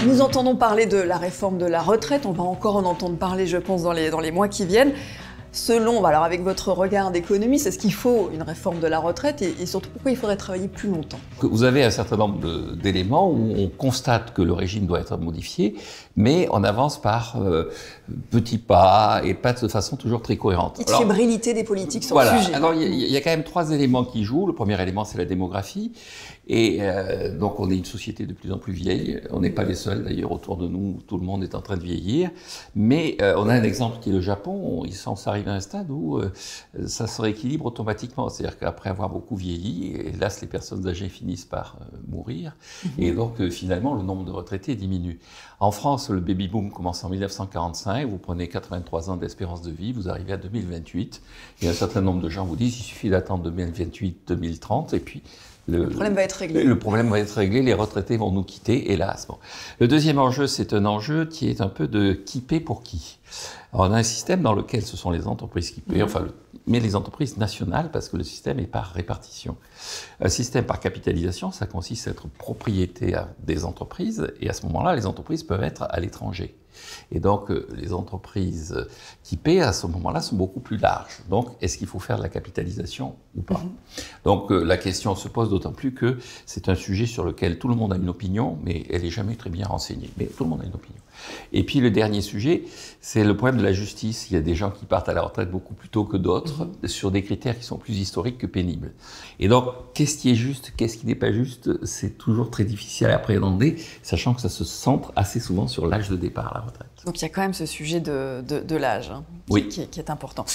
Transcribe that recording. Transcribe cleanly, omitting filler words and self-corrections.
Nous entendons parler de la réforme de la retraite, on va encore en entendre parler, je pense, dans les mois qui viennent. Selon, alors avec votre regard d'économiste, est-ce qu'il faut une réforme de la retraite et surtout pourquoi il faudrait travailler plus longtemps? Vous avez un certain nombre d'éléments où on constate que le régime doit être modifié, mais on avance par petits pas et pas de façon toujours très cohérente. Petite fébrilité des politiques sur voilà. le sujet. Alors il y a quand même 3 éléments qui jouent. Le premier élément, c'est la démographie. Et donc on est une société de plus en plus vieille. On n'est pas les seuls d'ailleurs autour de nous. Tout le monde est en train de vieillir. Mais on a un exemple qui est le Japon. Ils sont arrivés à un stade où ça se rééquilibre automatiquement. C'est-à-dire qu'après avoir beaucoup vieilli, hélas les personnes âgées finissent par mourir. Et donc finalement le nombre de retraités diminue. En France, le baby-boom commence en 1945. Vous prenez 83 ans d'espérance de vie, vous arrivez à 2028. Et un certain nombre de gens vous disent qu'il suffit d'attendre 2028-2030 et puis le problème va être réglé. Le problème va être réglé, les retraités vont nous quitter, hélas. Bon. Le deuxième enjeu, c'est un enjeu qui est un peu de qui paie pour qui. Alors, on a un système dans lequel ce sont les entreprises qui paient, mais les entreprises nationales, parce que le système est par répartition. Un système par capitalisation, ça consiste à être propriétaire des entreprises, et à ce moment-là, les entreprises peuvent être à l'étranger. Et donc, les entreprises qui paient à ce moment-là sont beaucoup plus larges. Donc, est-ce qu'il faut faire de la capitalisation ou pas? Donc, la question se pose d'autant plus que c'est un sujet sur lequel tout le monde a une opinion, mais elle n'est jamais très bien renseignée. Mais tout le monde a une opinion. Et puis, le dernier sujet, c'est le problème de la justice. Il y a des gens qui partent à la retraite beaucoup plus tôt que d'autres, sur des critères qui sont plus historiques que pénibles. Et donc, qu'est-ce qui est juste, qu'est-ce qui n'est pas juste, c'est toujours très difficile à appréhender, sachant que ça se centre assez souvent sur l'âge de départ à la retraite. Donc il y a quand même ce sujet de l'âge oui. qui est important.